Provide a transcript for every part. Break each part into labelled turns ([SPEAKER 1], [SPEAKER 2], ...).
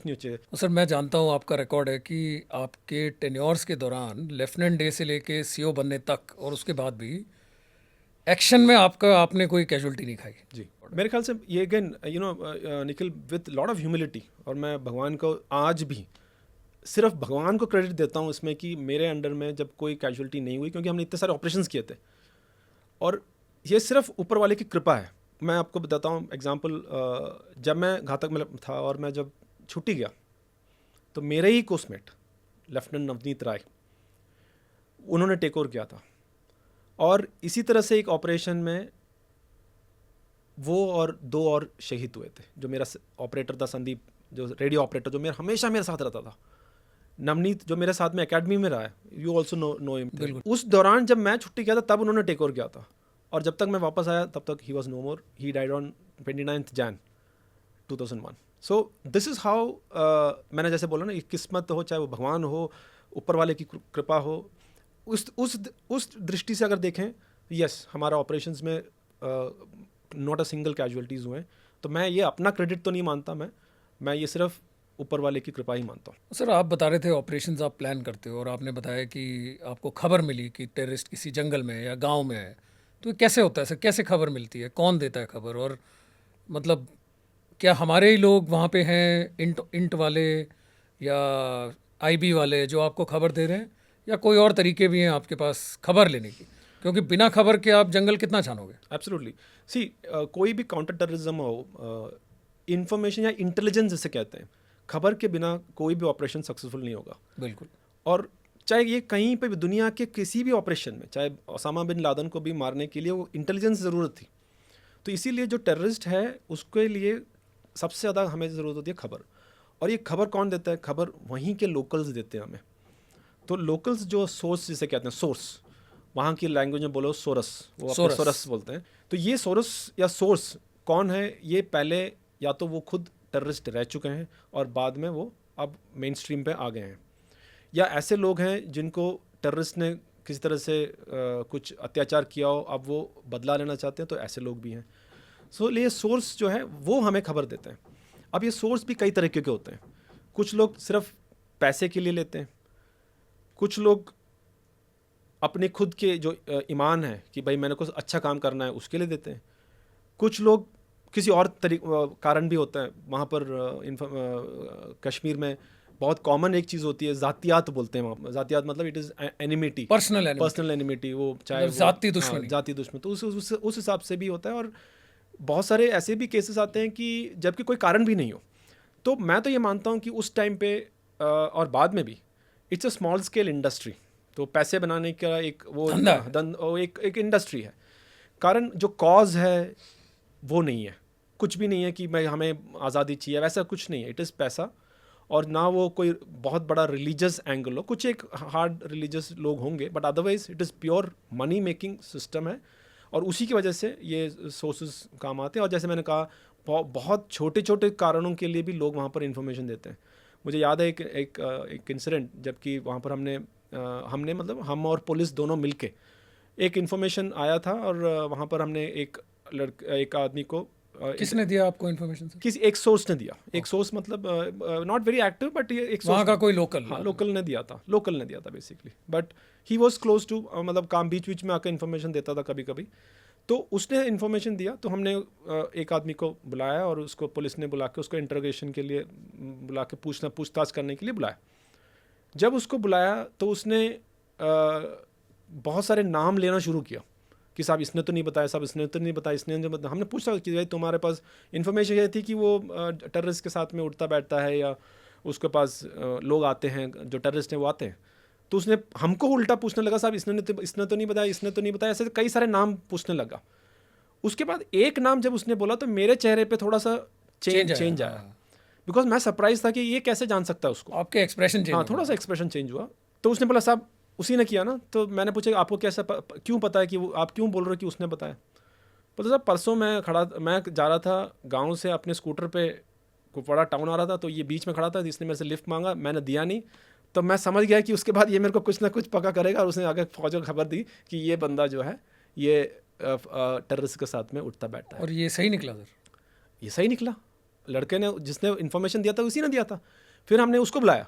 [SPEAKER 1] नहीं चाहिए।
[SPEAKER 2] सर मैं जानता हूँ आपका रिकॉर्ड है कि आपके टेन्योर्स के दौरान लेफ्टिनेंट डे से लेके सीओ बनने तक और उसके बाद भी एक्शन में आपने कोई कैजुअलिटी नहीं खाई।
[SPEAKER 1] जी, मेरे ख्याल से ये again Nikhil with lot of humility, और मैं भगवान को आज भी सिर्फ भगवान को क्रेडिट देता हूँ इसमें कि मेरे अंडर में जब कोई कैजुअलिटी नहीं हुई, क्योंकि हमने इतने सारे ऑपरेशंस किए थे और ये सिर्फ ऊपर वाले की कृपा है। मैं आपको बताता हूँ एग्जांपल, जब मैं घातक में था और मैं जब छुट्टी गया तो मेरे ही कोस्टमेट लेफ्टिनेंट नवनीत राय, उन्होंने टेक ओवर किया था, और इसी तरह से एक ऑपरेशन में वो और 2 और शहीद हुए थे। जो मेरा ऑपरेटर था संदीप, जो रेडियो ऑपरेटर, जो मेरा हमेशा मेरे साथ रहता था, नवनीत जो मेरे साथ में एकेडमी में रहा है, यू ऑल्सो नो हिम। उस दौरान जब मैं छुट्टी गया था तब उन्होंने टेक ओवर किया था, और जब तक मैं वापस आया तब तक ही was no more. He died on 29 June 2001। So this is how, मैंने जैसे बोला ना, किस्मत हो, चाहे वो भगवान हो, ऊपर वाले की कृपा हो, उस दृष्टि से अगर देखें, यस हमारा ऑपरेशंस में नॉट अ सिंगल कैजुअलिटीज़ हुए हैं। तो मैं ये अपना क्रेडिट तो नहीं मानता, मैं ये सिर्फ ऊपर वाले की कृपा ही मानता हूँ।
[SPEAKER 2] सर आप बता रहे थे ऑपरेशंस आप प्लान करते हो और आपने बताया कि आपको खबर मिली कि टेररिस्ट किसी जंगल में या गांव में है, तो ये कैसे होता है सर? कैसे खबर मिलती है? कौन देता है खबर? और मतलब क्या हमारे ही लोग वहाँ पे हैं, इंट वाले या आईबी वाले जो आपको खबर दे रहे हैं, या कोई और तरीके भी हैं आपके पास खबर लेने की? क्योंकि बिना खबर के आप जंगल कितना छानोगे?
[SPEAKER 1] एब्सोल्युटली। सी, कोई भी काउंटर टेररिज्म हो, इंफॉर्मेशन या इंटेलिजेंस जिसे कहते हैं, खबर के बिना कोई भी ऑपरेशन सक्सेसफुल नहीं होगा।
[SPEAKER 2] बिल्कुल।
[SPEAKER 1] और चाहे ये कहीं पे भी दुनिया के किसी भी ऑपरेशन में, चाहे ओसामा बिन लादेन को भी मारने के लिए वो इंटेलिजेंस ज़रूरत थी, तो इसीलिए जो टेररिस्ट है उसके लिए सबसे ज़्यादा हमें ज़रूरत होती है खबर। और ये खबर कौन देता है? खबर वहीं के लोकल्स देते हैं हमें। तो लोकल्स जो सोर्स जिसे कहते हैं, सोर्स, वहाँ की लैंग्वेज में बोलो सोरस, वो अपने सोरस बोलते हैं। तो ये सोरस या सोर्स कौन है? ये पहले या तो वो खुद टेररिस्ट रह चुके हैं और बाद में वो अब मेन स्ट्रीम पे आ गए हैं, या ऐसे लोग हैं जिनको टेररिस्ट ने किसी तरह से कुछ अत्याचार किया हो, अब वो बदला लेना चाहते हैं, तो ऐसे लोग भी हैं। सो ये सोर्स जो है वो हमें खबर देते हैं। अब ये सोर्स भी कई तरीके के होते हैं। कुछ लोग सिर्फ पैसे के लिए लेते हैं, कुछ लोग अपने खुद के जो ईमान है कि भाई मैंने कुछ अच्छा काम करना है उसके लिए देते हैं, कुछ लोग किसी और कारण भी होता है। वहाँ पर कश्मीर में बहुत कॉमन एक चीज़ होती है, जातियात बोलते हैं वहाँ। जातियात मतलब it is enmity, personal enmity, वो चाहे
[SPEAKER 2] जाति दुश्मनी।
[SPEAKER 1] जाति दुश्मनी, तो उस हिसाब से भी होता है। और बहुत सारे ऐसे भी केसेस आते हैं कि जबकि कोई कारण भी नहीं हो। तो मैं तो ये मानता हूँ कि उस टाइम पे और बाद में भी it's a small scale industry. तो पैसे बनाने का एक वो एक इंडस्ट्री है। कारण जो कॉज है वो नहीं है, कुछ भी नहीं है कि मैं हमें आज़ादी चाहिए, वैसा कुछ नहीं है। इट इज़ पैसा, और ना वो कोई बहुत बड़ा रिलीजियस एंगल हो। कुछ एक हार्ड रिलीजियस लोग होंगे, but otherwise it is pure money making system है, और उसी की वजह से ये सोर्सेज काम आते हैं। और जैसे मैंने कहा, बहुत छोटे छोटे कारणों के लिए भी लोग वहाँ पर इंफॉर्मेशन देते हैं। मुझे याद है एक इंसिडेंट, जबकि वहाँ पर हमने मतलब हम और पुलिस दोनों मिलके एक इन्फॉर्मेशन आया था, और वहाँ पर हमने एक आदमी को
[SPEAKER 2] किसने दिया आपको इन्फॉर्मेशन?
[SPEAKER 1] किसी एक सोर्स ने दिया। एक सोर्स मतलब नॉट वेरी एक्टिव, बट ये एक
[SPEAKER 2] वहाँ का कोई लोकल?
[SPEAKER 1] हाँ, लोकल ने दिया था basically. But he was close to, मतलब काम बीच बीच में आकर इन्फॉर्मेशन देता था कभी कभी। तो उसने इन्फॉर्मेशन दिया, तो हमने एक आदमी को बुलाया, और उसको पुलिस ने बुला के उसको इंटरोगेशन के लिए बुला के पूछताछ करने के लिए बुलाया। जब उसको बुलाया तो उसने बहुत सारे नाम लेना शुरू किया कि साहब इसने तो नहीं बताया, साहब इसने तो नहीं बताया, इसने नहीं बताया। हमने पूछा कि भाई तुम्हारे पास इन्फॉर्मेशन ये थी कि वो टेररिस्ट के साथ में उठता बैठता है, या उसके पास लोग आते हैं जो टेररिस्ट हैं वो आते हैं? तो उसने हमको उल्टा पूछने लगा, साहब इसने तो नहीं बताया, इसने तो नहीं बताया, ऐसे कई सारे नाम पूछने लगा। उसके बाद एक नाम जब उसने बोला तो मेरे चेहरे पे थोड़ा सा चेंज आया, बिकॉज मैं सरप्राइज था कि ये कैसे जान सकता है उसको।
[SPEAKER 2] आपके एक्सप्रेशन चेंज?
[SPEAKER 1] हाँ, थोड़ा सा एक्सप्रेशन चेंज हुआ। तो उसने बोला साहब उसी ने किया ना। तो मैंने पूछा आपको कैसा क्यों पता है कि वो, आप क्यों बोल रहे हो कि उसने बताया? पता साहब परसों मैं जा रहा था गाँव से अपने स्कूटर पे, कुपवाड़ा टाउन आ रहा था, तो ये बीच में खड़ा था, इसने मेरे से लिफ्ट मांगा, मैंने दिया नहीं, तो मैं समझ गया कि उसके बाद ये मेरे को कुछ ना कुछ पका करेगा, और उसने आगे फौज को खबर दी कि ये बंदा जो है ये टेररिस्ट के साथ में उठता बैठता है।
[SPEAKER 2] और ये सही निकला सर?
[SPEAKER 1] ये सही निकला। लड़के ने जिसने इन्फॉर्मेशन दिया था उसी ने दिया था। फिर हमने उसको बुलाया,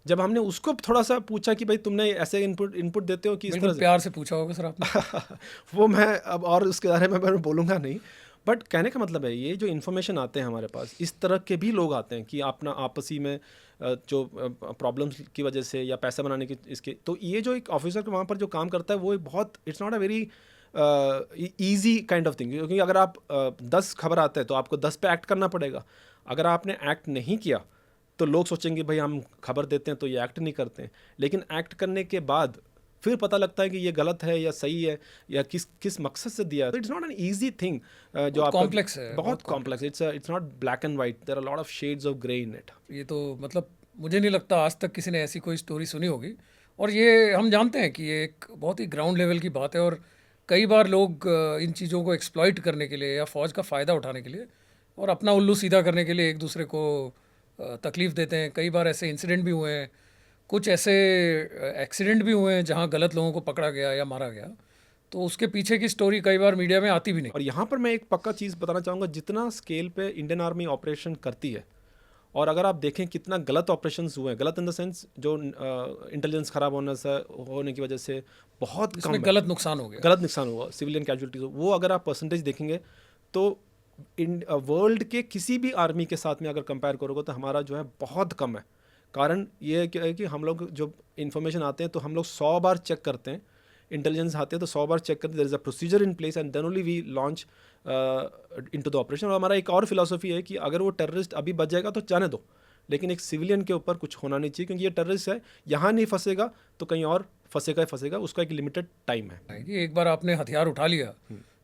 [SPEAKER 1] जब हमने उसको थोड़ा सा पूछा कि भाई तुमने ऐसे इनपुट देते हो कि इस तरह
[SPEAKER 2] बिल्कुल
[SPEAKER 1] से
[SPEAKER 2] प्यार से पूछा होगा सर आपने।
[SPEAKER 1] वो मैं अब और उसके बारे में मैं बोलूँगा नहीं, बट कहने का मतलब है ये जो इन्फॉर्मेशन आते हैं हमारे पास, इस तरह के भी लोग आते हैं कि अपना आपसी में जो प्रॉब्लम्स की वजह से या पैसा बनाने की इसके, तो ये जो एक ऑफिसर वहाँ पर जो काम करता है वो एक बहुत, it's not a very easy kind of thing, क्योंकि अगर आप 10 खबर आते हैं तो आपको 10 पे एक्ट करना पड़ेगा। अगर आपने एक्ट नहीं किया तो लोग सोचेंगे भाई हम खबर देते हैं तो ये एक्ट नहीं करते हैं, लेकिन एक्ट करने के बाद फिर पता लगता है कि ये गलत है या सही है या किस किस मकसद से दिया है। It's not an easy thing जो आप
[SPEAKER 2] कॉम्प्लेक्स है,
[SPEAKER 1] बहुत complex, it's not black and white, there are lot of shades of grey in it.
[SPEAKER 2] ये तो मतलब मुझे नहीं लगता आज तक किसी ने ऐसी कोई स्टोरी सुनी होगी। और ये हम जानते हैं कि ये एक बहुत ही ग्राउंड लेवल की बात है, और कई बार लोग इन चीज़ों को एक्सप्लॉइट करने के लिए या फौज का फ़ायदा उठाने के लिए और अपना उल्लू सीधा करने के लिए एक दूसरे को तकलीफ़ देते हैं। कई बार ऐसे इंसिडेंट भी हुए हैं, कुछ ऐसे एक्सीडेंट भी हुए हैं जहाँ गलत लोगों को पकड़ा गया या मारा गया, तो उसके पीछे की स्टोरी कई बार मीडिया में आती भी नहीं।
[SPEAKER 1] और यहाँ पर मैं एक पक्का चीज़ बताना चाहूँगा, जितना स्केल पे इंडियन आर्मी ऑपरेशन करती है, और अगर आप देखें कितना गलत ऑपरेशंस हुए हैं, गलत इन द सेंस जो इंटेलिजेंस खराब होने की वजह से बहुत कम
[SPEAKER 2] इसमें गलत नुकसान हो गया,
[SPEAKER 1] गलत नुकसान हुआ, सिविलियन कैजुअलिटीज, वो अगर आप परसेंटेज देखेंगे तो वर्ल्ड के किसी भी आर्मी के साथ में अगर कंपेयर करोगे तो हमारा जो है बहुत कम है। कारण ये क्या है कि हम लोग जो इन्फॉर्मेशन आते हैं तो हम लोग 100 बार चेक करते हैं, इंटेलिजेंस आते हैं तो 100 बार चेक करते हैं, there is a procedure in place and then only we launch into the operation. और हमारा एक और फिलॉसफी है कि अगर वो टेररिस्ट अभी बच जाएगा तो जाने दो, लेकिन एक सिविलियन के ऊपर कुछ होना नहीं चाहिए, क्योंकि ये टेररिस्ट है, यहाँ नहीं फंसेगा तो कहीं और फंसेगा ही फंसेगा, उसका एक लिमिटेड टाइम है।
[SPEAKER 2] कि एक बार आपने हथियार उठा लिया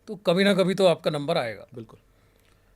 [SPEAKER 2] तो कभी ना कभी तो आपका नंबर आएगा।
[SPEAKER 1] बिल्कुल।